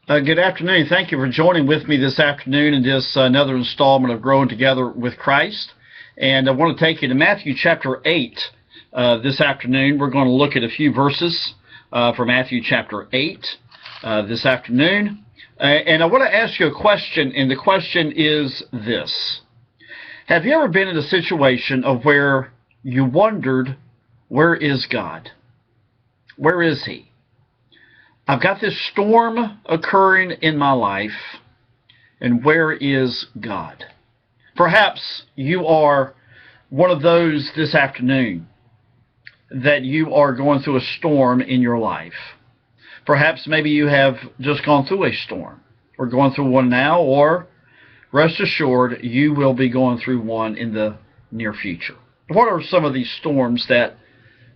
Good afternoon. Thank you for joining with me this afternoon in this another installment of Growing Together with Christ. And I want to take you to Matthew chapter 8 this afternoon. We're going to look at a few verses from Matthew chapter 8 this afternoon. And I want to ask you a question, and the question is this. Have you ever been in a situation of where you wondered, where is God? Where is He? I've got this storm occurring in my life, and where is God? Perhaps you are one of those this afternoon that you are going through a storm in your life. Perhaps maybe you have just gone through a storm, or going through one now, or rest assured you will be going through one in the near future. What are some of these storms that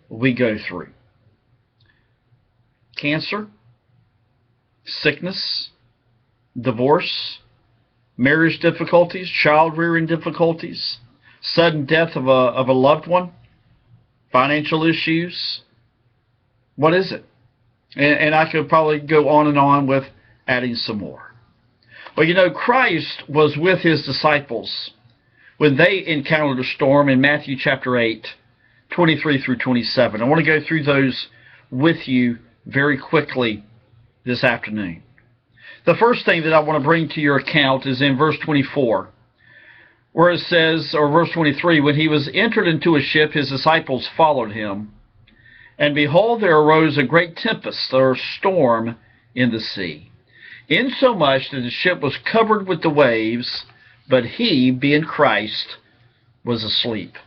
we go through? Cancer, sickness, divorce, marriage difficulties, child-rearing difficulties, sudden death of a loved one, financial issues. What is it? And I could probably go on with adding some more. Well, you know, Christ was with His disciples when they encountered a storm in Matthew chapter 8, 23 through 27. I want to go through those with you very quickly this afternoon. The first thing that I want to bring to your account is in verse 24, where it says, or verse 23, when He was entered into a ship, His disciples followed Him. And behold, there arose a great tempest, or storm, in the sea, insomuch that the ship was covered with the waves, but He, being Christ, was asleep.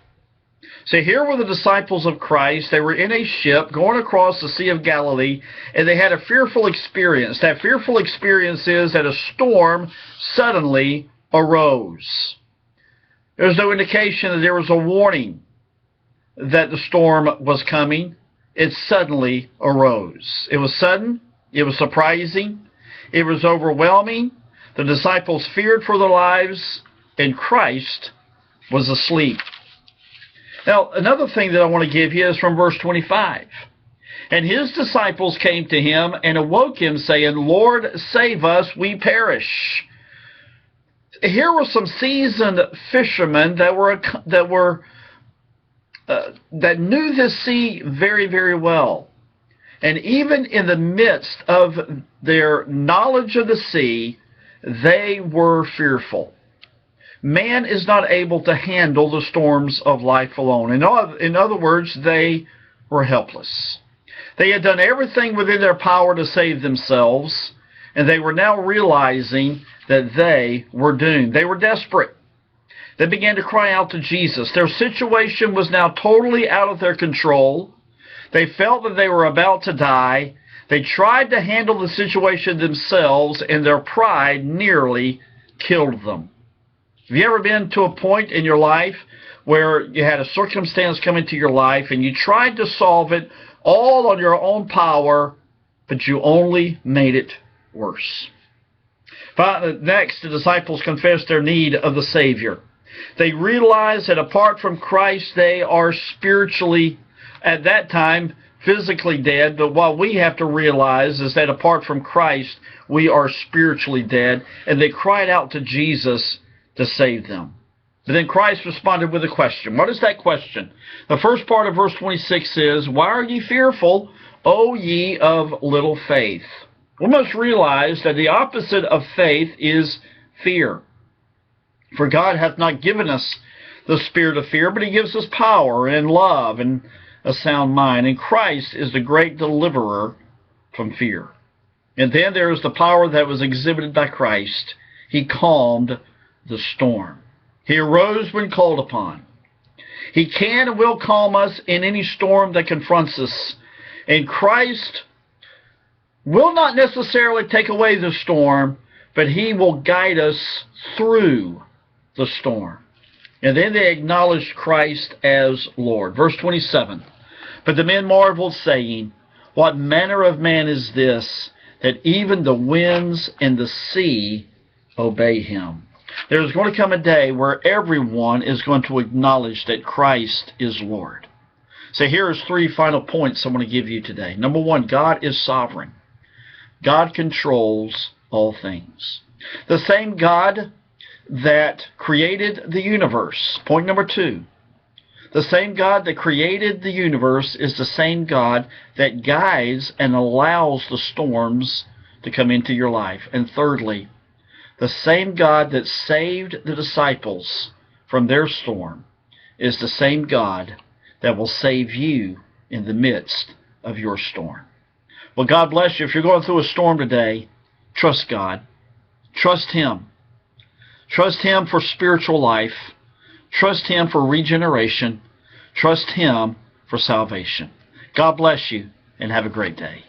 So here were the disciples of Christ. They were in a ship going across the Sea of Galilee, and they had a fearful experience. That fearful experience is that a storm suddenly arose. There was no indication that there was a warning that the storm was coming. It suddenly arose. It was sudden. It was surprising. It was overwhelming. The disciples feared for their lives, and Christ was asleep. Now, another thing that I want to give you is from verse 25. And His disciples came to Him and awoke Him, saying, Lord, save us, we perish. Here were some seasoned fishermen that knew this sea very, very well. And even in the midst of their knowledge of the sea, they were fearful. Man is not able to handle the storms of life alone. In other words, they were helpless. They had done everything within their power to save themselves, and they were now realizing that they were doomed. They were desperate. They began to cry out to Jesus. Their situation was now totally out of their control. They felt that they were about to die. They tried to handle the situation themselves, and their pride nearly killed them. Have you ever been to a point in your life where you had a circumstance come into your life and you tried to solve it all on your own power, but you only made it worse? Next, the disciples confessed their need of the Savior. They realized that apart from Christ, they are spiritually, at that time, physically dead. But what we have to realize is that apart from Christ, we are spiritually dead. And they cried out to Jesus to save them. But then Christ responded with a question. What is that question? The first part of verse 26 is, Why are ye fearful, O ye of little faith? We must realize that the opposite of faith is fear. For God hath not given us the spirit of fear, but He gives us power and love and a sound mind. And Christ is the great deliverer from fear. And then there is the power that was exhibited by Christ. He calmed the storm. He arose when called upon. He can and will calm us in any storm that confronts us. And Christ will not necessarily take away the storm, but He will guide us through the storm. And then they acknowledged Christ as Lord. Verse 27. But the men marveled, saying, What manner of man is this, that even the winds and the sea obey Him? There's going to come a day where everyone is going to acknowledge that Christ is Lord. So here's three final points I want to give you today. Number one, God is sovereign. God controls all things. The same God that created the universe. Point number 2. The same God that created the universe is the same God that guides and allows the storms to come into your life. And thirdly, the same God that saved the disciples from their storm is the same God that will save you in the midst of your storm. Well, God bless you. If you're going through a storm today, trust God. Trust Him. Trust Him for spiritual life. Trust Him for regeneration. Trust Him for salvation. God bless you, and have a great day.